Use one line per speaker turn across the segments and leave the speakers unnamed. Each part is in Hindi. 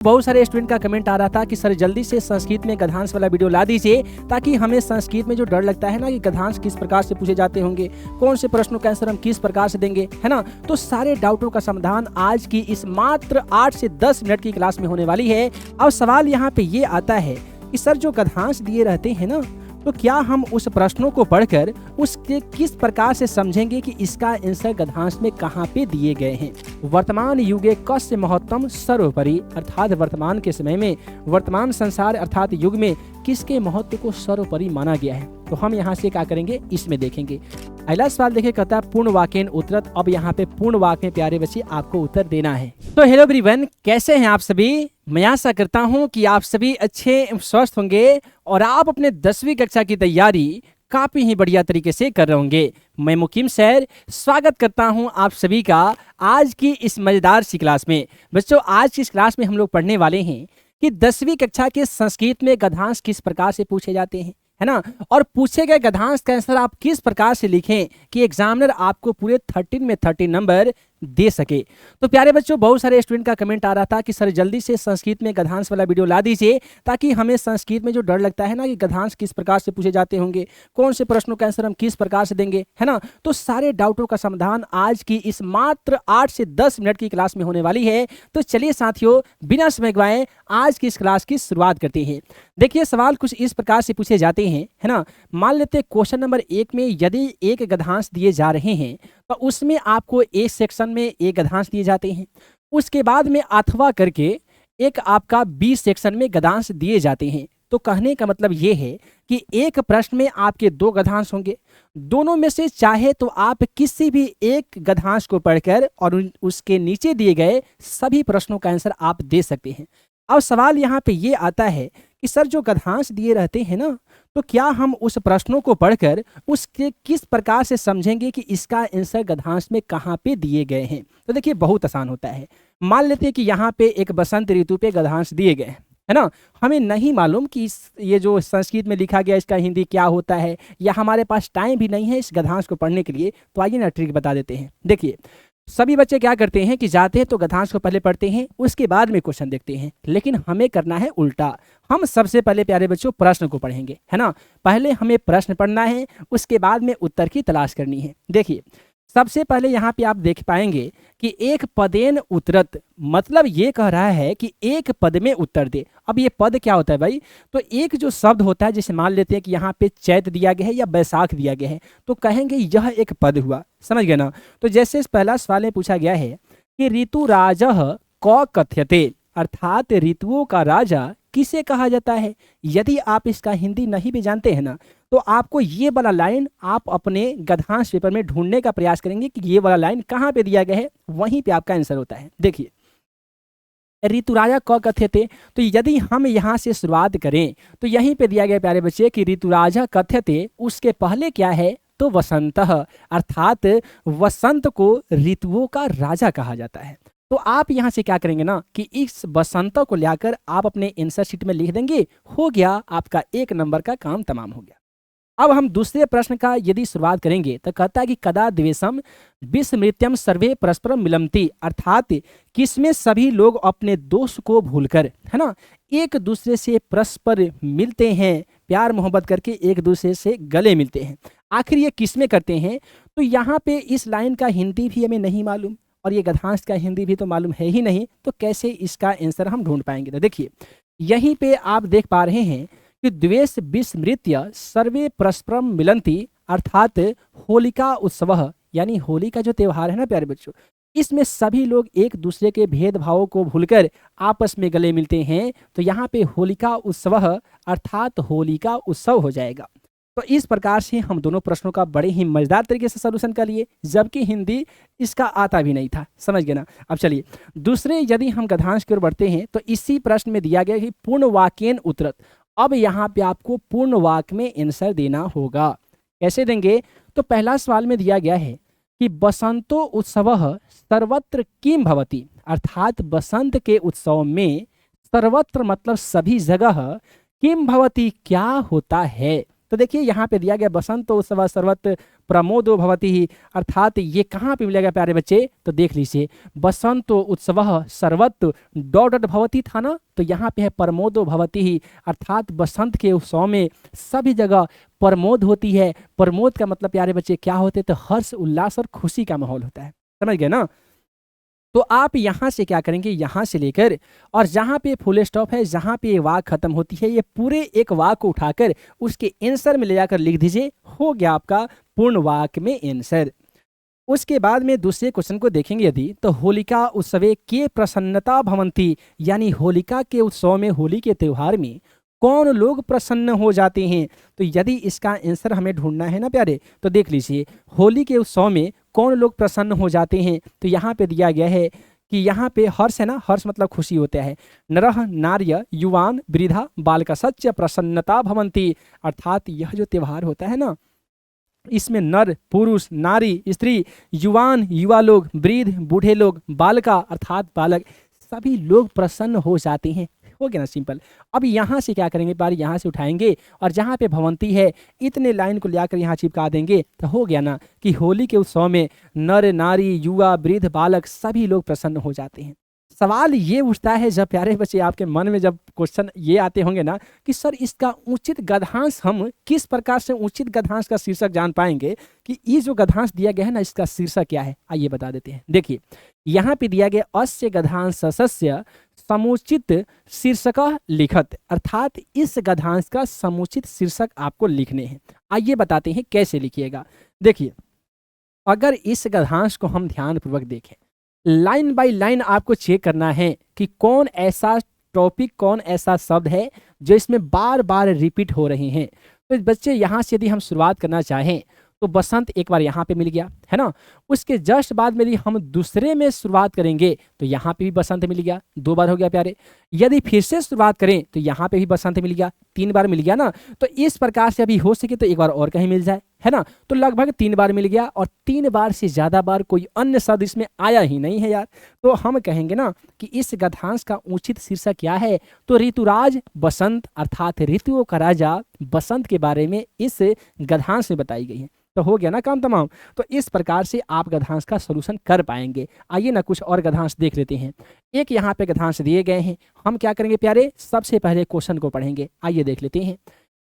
बहुत सारे स्टूडेंट का कमेंट आ रहा था कि सर जल्दी से संस्कृत में गद्यांश वाला वीडियो ला दीजिए ताकि हमें संस्कृत में जो डर लगता है ना कि गद्यांश किस प्रकार से पूछे जाते होंगे, कौन से प्रश्नों का आंसर हम किस प्रकार से देंगे, है ना। तो सारे डाउटों का समाधान आज की इस मात्र 8 से 10 मिनट की क्लास में होने वाली है। अब सवाल यहाँ पे ये आता है कि सर जो गद्यांश दिए रहते हैं ना, तो क्या हम उस प्रश्नों को पढ़कर उसके किस प्रकार से समझेंगे कि इसका आंसर गद्यांश में कहाँ पे दिए गए हैं। वर्तमान युगे कस्य महत्तम सर्वोपरि, अर्थात वर्तमान के समय में वर्तमान संसार अर्थात युग में किसके महत्व को सर्वोपरि माना गया है। तो हम यहाँ से क्या करेंगे, इसमें देखेंगे। अगला सवाल देखिए, कहता है पूर्ण वाक्येन उत्तरत। अब यहाँ पे पूर्ण वाक्य में प्यारे बच्चे आपको उत्तर देना है। तो हेलो एवरीवन, कैसे हैं आप सभी। मैं आशा करता हूँ कि आप सभी अच्छे स्वस्थ होंगे और आप अपने 10वीं कक्षा की तैयारी काफी ही बढ़िया तरीके से कर रहे होंगे। मैं मुकीम सर स्वागत करता हूं आप सभी का आज की इस मजेदार सी क्लास में। बच्चों, आज की इस क्लास में हम लोग पढ़ने वाले हैं कि 10वीं कक्षा के संस्कृत में गद्यांश किस प्रकार से पूछे जाते हैं, है ना, और पूछे गए गद्यांश का आंसर आप किस प्रकार से लिखें कि एग्जामिनर आपको पूरे 13 में 30 नंबर दे सके। तो प्यारे बच्चों, बहुत सारे स्टूडेंट का कमेंट आ रहा था कि सर जल्दी से संस्कृत में गद्यांश वाला वीडियो ला दीजिए ताकि हमें संस्कृत में जो डर लगता है ना कि गद्यांश किस प्रकार से पूछे जाते होंगे, कौन से प्रश्नों का आंसर हम किस प्रकार से देंगे, है ना। तो सारे डाउटों का समाधान आज की इस मात्र 8 से 10 मिनट की क्लास में होने वाली है। तो चलिए साथियों, बिना समय गवाए आज की इस क्लास की शुरुआत करते हैं। देखिए, सवाल कुछ इस प्रकार से पूछे जाते हैं, है ना। मान लेते हैं क्वेश्चन नंबर 1 में यदि एक गद्यांश दिए जा रहे हैं तो उसमें आपको एक सेक्शन में एक गद्यांश दिए जाते हैं, उसके बाद में अथवा करके एक आपका बी सेक्शन में गद्यांश दिए जाते हैं। तो कहने का मतलब ये है कि एक प्रश्न में आपके 2 गद्यांश होंगे, दोनों में से चाहे तो आप किसी भी एक गद्यांश को पढ़कर और उसके नीचे दिए गए सभी प्रश्नों का आंसर आप दे सकते हैं। अब सवाल यहाँ पे ये आता है कि सर जो गद्यांश दिए रहते हैं ना, तो क्या हम उस प्रश्नों को पढ़कर उसके किस प्रकार से समझेंगे कि इसका आंसर गद्यांश में कहाँ पे दिए गए हैं। तो देखिए, बहुत आसान होता है। मान लेते हैं कि यहाँ पे एक बसंत ऋतु पे गद्यांश दिए गए हैं, है ना। हमें नहीं मालूम कि ये जो संस्कृत में लिखा गया इसका हिंदी क्या होता है, या हमारे पास टाइम भी नहीं है इस गद्यांश को पढ़ने के लिए। तो आइए ना ट्रिक बता देते हैं। देखिए, सभी बच्चे क्या करते हैं कि जाते हैं तो गद्यांश को पहले पढ़ते हैं, उसके बाद में क्वेश्चन देखते हैं, लेकिन हमें करना है उल्टा। हम सबसे पहले प्यारे बच्चों प्रश्न को पढ़ेंगे, है ना। पहले हमें प्रश्न पढ़ना है, उसके बाद में उत्तर की तलाश करनी है। देखिए, सबसे पहले यहाँ पे आप देख पाएंगे कि एक पदेन उत्तरत, मतलब ये कह रहा है कि एक पद में उत्तर दे। अब ये पद क्या होता है भाई, तो एक जो शब्द होता है, जैसे मान लेते हैं कि यहाँ पे चैत दिया गया है या बैसाख दिया गया है, तो कहेंगे यह एक पद हुआ। समझ गए ना। तो जैसे इस पहला सवाल में पूछा गया है कि ऋतुराजः क कथ्यते, अर्थात ऋतुओं का राजा किसे कहा जाता है। यदि आप इसका हिंदी नहीं भी जानते हैं ना, तो आपको ये वाला लाइन आप अपने गद्यांश पेपर में ढूंढने का प्रयास करेंगे कि ये वाला लाइन कहाँ पे दिया गया है, वहीं पे आपका आंसर होता है। देखिए, ऋतुराजा क कथ्यते, तो यदि हम यहाँ से शुरुआत करें तो यहीं पे दिया गया प्यारे बच्चे कि ऋतुराजा कथ्यते, उसके पहले क्या है तो वसंतः, अर्थात वसंत को ऋतुओं का राजा कहा जाता है। तो आप यहाँ से क्या करेंगे ना कि इस बसंत को लाकर आप अपने आंसर शीट में लिख देंगे, हो गया आपका 1 नंबर का काम तमाम हो गया। अब हम दूसरे प्रश्न का यदि शुरुआत करेंगे तो कहता है कि कदा द्वेषम विस्मृत्यम सर्वे परस्परम मिलंती, अर्थात किसमें सभी लोग अपने दोष को भूलकर, है ना, एक दूसरे से परस्पर मिलते हैं, प्यार मोहब्बत करके एक दूसरे से गले मिलते हैं। आखिर ये किसमें करते हैं। तो यहाँ पे इस लाइन का हिंदी भी हमें नहीं मालूम और ये गद्यांश का हिंदी भी तो मालूम है ही नहीं, तो कैसे इसका आंसर हम ढूंढ पाएंगे। तो देखिए, यहीं पे आप देख पा रहे हैं कि द्वेष विस्मृत्य सर्वे परस्परम मिलंती, अर्थात होलिका उत्सव, यानी होली का जो त्यौहार है ना प्यारे बच्चों, इसमें सभी लोग एक दूसरे के भेदभावों को भूलकर आपस में गले मिलते हैं। तो यहाँ पे होलिका उत्सव अर्थात होली का उत्सव हो जाएगा। तो इस प्रकार से हम दोनों प्रश्नों का बड़े ही मजेदार तरीके से सलूशन कर लिए, जबकि हिंदी इसका आता भी नहीं था। समझ गए ना। अब चलिए दूसरे यदि हम गद्यांश की ओर बढ़ते हैं तो इसी प्रश्न में दिया गया कि पूर्ण वाक्येन उत्तरत। अब यहाँ पे आपको पूर्ण वाक्य में आंसर देना होगा। कैसे देंगे, तो पहला सवाल में दिया गया है कि बसंतो उत्सवः सर्वत्र किम भवति, अर्थात बसंत के उत्सव में सर्वत्र मतलब सभी जगह किम भवति क्या होता है। तो देखिए यहाँ पे दिया गया बसंत उत्सव सर्वत्र प्रमोदो भवति ही, अर्थात ये कहाँ पे मिलेगा प्यारे बच्चे, तो देख लीजिए बसंत उत्सव सर्वत्र डॉट डॉट भवति था ना, तो यहाँ पे है प्रमोदो भवति ही, अर्थात बसंत के उत्सव में सभी जगह प्रमोद होती है। प्रमोद का मतलब प्यारे बच्चे क्या होते हैं, तो हर्ष उल्लास और खुशी का माहौल होता है, समझ गए ना। तो आप यहाँ से क्या करेंगे, यहाँ से लेकर और जहाँ पे फुल स्टॉप है, जहाँ पे ये वाक खत्म होती है, ये पूरे एक वाक को उठाकर उसके आंसर में ले जाकर लिख दीजिए, हो गया आपका पूर्ण वाक में आंसर। उसके बाद में दूसरे क्वेश्चन को देखेंगे यदि, तो होलिका उत्सवे के प्रसन्नता भवंती, यानी होलिका के उत्सव में, होली के त्यौहार में कौन लोग प्रसन्न हो जाते हैं। तो यदि इसका आंसर हमें ढूंढना है ना प्यारे, तो देख लीजिए होली के उत्सव में कौन लोग प्रसन्न हो जाते हैं, तो यहाँ पे दिया गया है कि यहाँ पे हर्ष है ना, हर्ष मतलब खुशी होता है, नरह नार्य युवान वृद्धा बालकश्च प्रसन्नता भवंती, अर्थात यह जो त्यौहार होता है ना, इसमें नर पुरुष नारी स्त्री युवान युवा लोग वृद्ध बूढ़े लोग बालका अर्थात बालक सभी लोग प्रसन्न हो जाते हैं, हो गया ना सिंपल। अब यहाँ से क्या करेंगे बार, यहाँ से उठाएंगे और जहाँ पे भवंती है इतने लाइन को लेकर यहाँ चिपका देंगे, तो हो गया ना कि होली के उत्सव में नर नारी युवा वृद्ध बालक सभी लोग प्रसन्न हो जाते हैं। सवाल ये उठता है जब प्यारे बच्चे आपके मन में जब क्वेश्चन ये आते होंगे ना कि सर इसका उचित गद्यांश हम किस प्रकार से उचित गद्यांश का शीर्षक जान पाएंगे, कि ये जो गद्यांश दिया गया है ना इसका शीर्षक क्या है, आइए बता देते हैं। देखिए यहाँ पे दिया गया अस्य गद्यांशस्य समुचित शीर्षक लिखत, अर्थात इस गद्यांश का समुचित शीर्षक आपको लिखने हैं। आइए बताते हैं कैसे लिखिएगा। देखिए अगर इस गद्यांश को हम ध्यानपूर्वक देखें, लाइन बाय लाइन आपको चेक करना है कि कौन ऐसा टॉपिक, कौन ऐसा शब्द है जो इसमें बार बार रिपीट हो रहे हैं। तो बच्चे यहाँ से यदि हम शुरुआत करना चाहें तो बसंत एक बार यहाँ पे मिल गया है ना, उसके जस्ट बाद में यदि हम दूसरे में शुरुआत करेंगे तो यहाँ पे भी बसंत मिल गया, 2 बार हो गया प्यारे। यदि फिर से शुरुआत करें तो यहाँ पे भी बसंत मिल गया, 3 बार मिल गया ना। तो इस प्रकार से अभी हो सके तो एक बार और कहीं मिल जाए, है ना, तो लगभग 3 बार मिल गया और 3 बार से ज्यादा बार कोई अन्य शब्द इसमें आया ही नहीं है यार। तो हम कहेंगे ना कि इस गद्यांश का उचित शीर्षक क्या है, तो ऋतुराज बसंत अर्थात ऋतुओं का राजा बसंत के बारे में इस गद्यांश में बताई गई है। तो हो गया ना काम तमाम। तो इस प्रकार से आप गद्यांश का सॉल्यूशन कर पाएंगे। आइए ना कुछ और गद्यांश देख लेते हैं। एक यहाँ पे गद्यांश दिए गए हैं, हम क्या करेंगे प्यारे, सबसे पहले क्वेश्चन को पढ़ेंगे। आइए देख लेते हैं।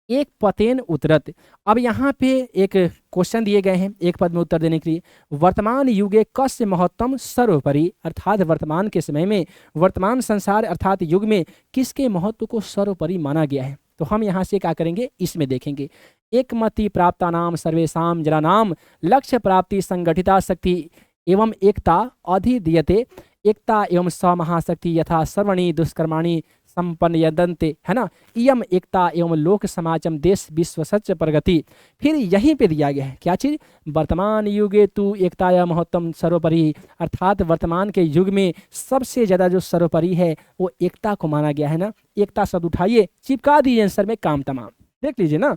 एक पतेन उतरत, अब यहाँ पे एक क्वेश्चन दिए गए हैं एक पद में उत्तर देने के लिए। वर्तमान युगे कस्य महत्तम सर्वोपरि, अर्थात वर्तमान के समय में, वर्तमान संसार अर्थात युग में किसके महत्व को सर्वोपरि माना गया है। तो हम यहाँ से क्या करेंगे, इसमें देखेंगे। एकमति प्राप्ता नाम सर्वेशम जनानाम लक्ष्य प्राप्ति संगठिता शक्ति एवं एकता अधिदीयते, एकता एवं समहाशक्ति यथा सर्वणी दुष्कर्माणि संपन्नयन्ते, है ना, इयम एकता एवं लोक समाजम देश विश्व सच प्रगति। फिर यहीं पे दिया गया है क्या चीज, वर्तमान युगे तु एकताया महत्तम सर्वोपरि, अर्थात वर्तमान के युग में सबसे ज्यादा जो सर्वोपरि है वो एकता को माना गया है ना। एकता शब्द उठाइए, चिपका दीजिए आंसर में, काम तमाम। देख लीजिए ना।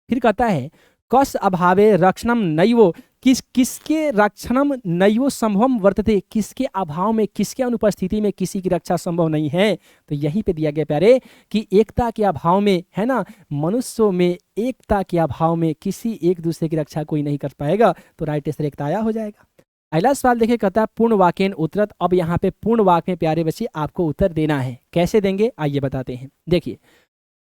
फिर कहता है कस अभावे रक्षणम नैवो, किसके रक्षणम नैवो संभवम वर्तते, किसके अभाव में, किसके अनुपस्थिति में किसी की रक्षा संभव नहीं है। तो यहीं पे दिया गया प्यारे कि एकता के अभाव में, है ना, मनुष्यों में एकता के अभाव में किसी एक दूसरे की रक्षा कोई नहीं कर पाएगा। तो राइट आंसर एकताया हो जाएगा। अगला सवाल देखिए, कहता है पूर्ण वाक्यन उत्तरत। अब यहाँ पे पूर्ण वाक्य में प्यारे बच्चे आपको उत्तर देना है। कैसे देंगे आइए बताते हैं। देखिए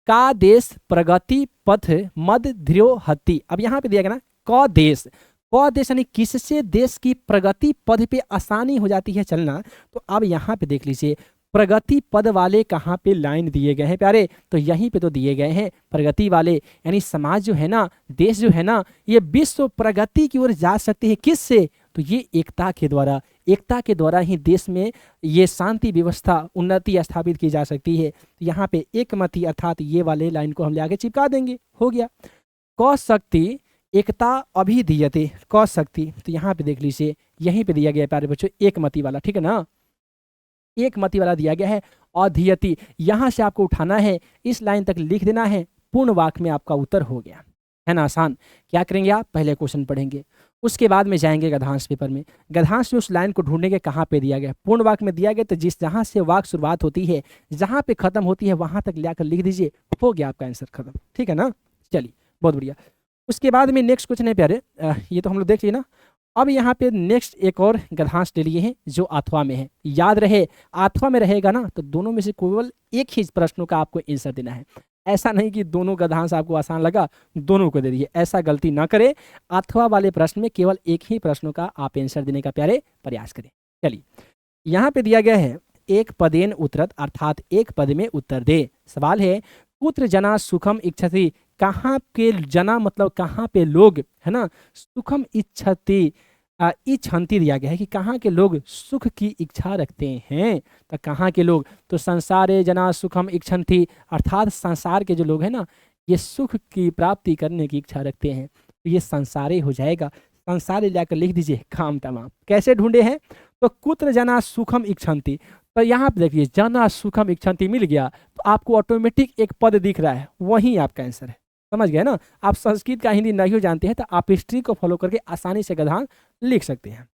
का देश प्रगति पथ मद ध्रुव हत्ती, अब यहाँ पे दिया गया ना क देश, क देश यानी किससे देश की प्रगति पद पे आसानी हो जाती है चलना। तो अब यहाँ पे देख लीजिए प्रगति पद वाले कहाँ पे लाइन दिए गए हैं प्यारे, तो यहीं पे तो दिए गए हैं प्रगति वाले, यानी समाज जो है ना, देश जो है ना, ये विश्व प्रगति की ओर जा सकती है किससे, तो ये एकता के द्वारा। एकता के द्वारा ही देश में ये शांति व्यवस्था उन्नति स्थापित की जा सकती है। तो यहाँ पे एकमति अर्थात ये वाले लाइन को हम ले आगे चिपका देंगे, हो गया। क शक्ति एकता अभिधीयते, क शक्ति, तो यहाँ पे देख लीजिए यहीं पे दिया गया प्यारे बच्चों एकमति वाला, ठीक है ना, एकमति वाला दिया गया है। अधीयति यहाँ से आपको उठाना है, इस लाइन तक लिख देना है, पूर्ण वाक्य में आपका उत्तर हो गया, है ना आसान। क्या करेंगे आप, पहले क्वेश्चन पढ़ेंगे, उसके बाद में जाएंगे गद्यांश पेपर में। गद्यांश में उस लाइन को ढूंढेंगे कहाँ पे दिया गया, पूर्ण वाक्य में दिया गया, तो जिस जहाँ से वाक्य शुरुआत होती है जहाँ पे खत्म होती है वहां तक लाकर लिख दीजिए, हो गया आपका आंसर खत्म, ठीक है ना। चलिए बहुत बढ़िया। उसके बाद में नेक्स्ट क्वेश्चन है प्यारे, ये तो हम लोग देख लिए ना। अब यहाँ पे नेक्स्ट एक और गधांश ले लिए हैं जो अथवा में है। याद रहे अथवा में रहेगा ना तो दोनों में से केवल एक ही प्रश्नों का आपको आंसर देना है। ऐसा नहीं कि दोनों गधांश आपको आसान लगा दोनों को दे दिए, ऐसा गलती ना करें। अथवा वाले प्रश्न में केवल एक ही प्रश्नों का आप आंसर देने का प्यारे प्रयास करें। चलिए यहाँ पे दिया गया है एक पदेन उत्तरत, अर्थात एक पद में उत्तर दे। सवाल है कुत्र जना सुखम इच्छति, कहाँ के जना मतलब कहाँ पे लोग, है ना। सुखम इच्छति इच्छन्ति दिया गया है कि कहाँ के लोग सुख की इच्छा रखते हैं। तो कहाँ के लोग, तो संसारे जना सुखम इच्छन्ति, अर्थात संसार के जो लोग हैं ना ये सुख की प्राप्ति करने की इच्छा रखते हैं। तो ये संसारे हो जाएगा, संसारे जाकर लिख दीजिए काम तमाम। कैसे ढूंढे हैं, तो कुत्र जना सुखम इच्छन्ति, तो यहाँ पे देखिए जना सुखम इच्छन्ति मिल गया तो आपको ऑटोमेटिक एक पद दिख रहा है, वही आपका आंसर है। समझ गए ना। आप संस्कृत का हिंदी नहीं जानते हैं तो आप हिस्ट्री को फॉलो करके आसानी से गधांश लिख सकते हैं।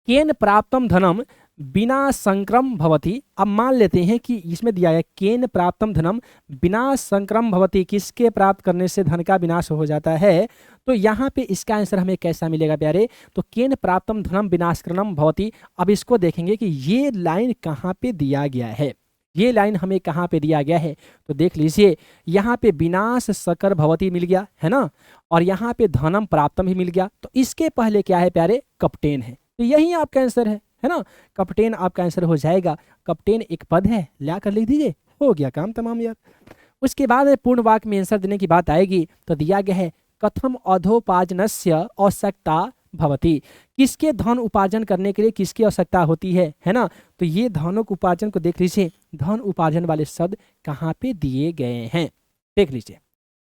केन प्राप्तम धनम बिना संक्रम भवति, अब मान लेते हैं कि इसमें दिया है केन प्राप्तम धनम बिना संक्रम भवति, किसके प्राप्त करने से धन का विनाश हो जाता है। तो यहाँ पे इसका आंसर हमें कैसा मिलेगा प्यारे, तो केन प्राप्तम धनम विनाशक्रम भवति। अब इसको देखेंगे कि ये लाइन कहाँ पे दिया गया है, ये लाइन हमें कहाँ पे दिया गया है। तो देख लीजिए यहाँ पे विनाश सकर भवती मिल गया है ना, और यहाँ पे धनम प्राप्तम ही मिल गया। तो इसके पहले क्या है प्यारे, कप्टेन है। तो यही आपका आंसर है ना, कप्टेन आपका आंसर हो जाएगा। कप्टेन एक पद है, ला कर लिख दीजिए, हो गया काम तमाम यार। उसके बाद पूर्ण वाक्य में आंसर देने की बात आएगी तो दिया गया है कथम अधोपार्जनस्य आवश्यकता भवती, किसके धन उपार्जन करने के लिए किसकी आवश्यकता होती है ना। तो ये धनों के उपार्जन को देख लीजिए, धन उपार्जन वाले शब्द कहाँ पे दिए गए हैं देख लीजिए।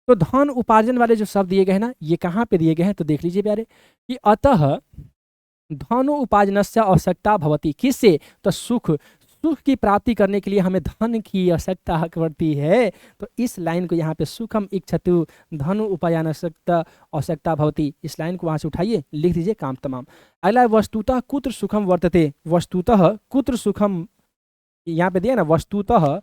तो धन उपार्जन वाले जो शब्द दिए गए हैं ना ये कहाँ पे दिए गए हैं, तो देख लीजिए प्यारे कि अतः धनो उपार्जनस्य आवश्यकता भवती, किससे, तो सुख की प्राप्ति करने के लिए हमें धन की आवश्यकता पड़ती है। तो इस लाइन को यहाँ पे सुखम इच्छतु धनु उपायन आवश्यकता भवती, इस लाइन को वहां से उठाइए लिख दीजिए काम तमाम। अगला वस्तुतः कुत्र सुखम वर्तते, वस्तुतः कुत्र सुखम यहाँ पे दिया ना, वस्तुतः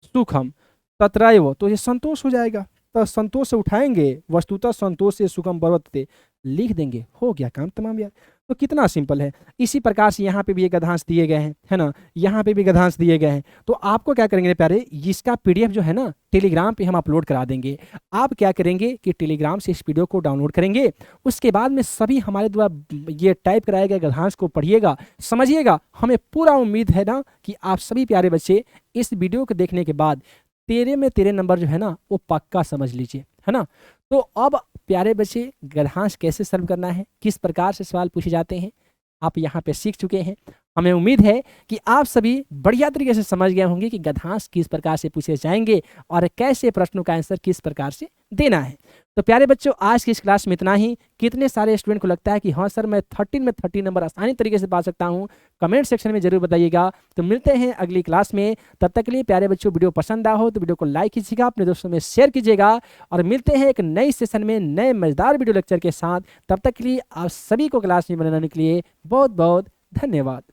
सुखम तत्रैव, तो ये संतोष हो जाएगा। तो संतोष से उठाएंगे, वस्तुतः संतोष से सुखम वर्तते लिख देंगे, हो गया काम तमाम यार। तो कितना सिंपल है। इसी प्रकार से यहाँ पे भी ये गधांश दिए गए हैं, है ना, यहाँ पे भी गधांश दिए गए हैं। तो आपको क्या करेंगे प्यारे, इसका पीडीएफ जो है ना टेलीग्राम पे हम अपलोड करा देंगे। आप क्या करेंगे कि टेलीग्राम से इस वीडियो को डाउनलोड करेंगे, उसके बाद में सभी हमारे द्वारा ये टाइप कराए गए गधांश को पढ़िएगा, समझिएगा। हमें पूरा उम्मीद है ना कि आप सभी प्यारे बच्चे इस वीडियो को देखने के बाद तेरे में तेरे नंबर जो है ना वो पक्का समझ लीजिए, है ना। तो अब प्यारे बच्चे गधांश कैसे सॉल्व करना है, किस प्रकार से सवाल पूछे जाते हैं, आप यहाँ पे सीख चुके हैं। हमें उम्मीद है कि आप सभी बढ़िया तरीके से समझ गए होंगे कि गधांश किस प्रकार से पूछे जाएंगे और कैसे प्रश्नों का आंसर किस प्रकार से देना है। तो प्यारे बच्चों आज की इस क्लास में इतना ही। कितने सारे स्टूडेंट को लगता है कि हाँ सर मैं 13 में 30 नंबर आसानी तरीके से पा सकता हूँ, कमेंट सेक्शन में जरूर बताइएगा। तो मिलते हैं अगली क्लास में, तब तक के लिए प्यारे बच्चों वीडियो पसंद आया हो तो वीडियो को लाइक कीजिएगा, अपने दोस्तों में शेयर कीजिएगा, और मिलते हैं एक नई सेशन में नए मजेदार वीडियो लेक्चर के साथ। तब तक के लिए आप सभी को क्लास में बनाने के लिए बहुत बहुत धन्यवाद।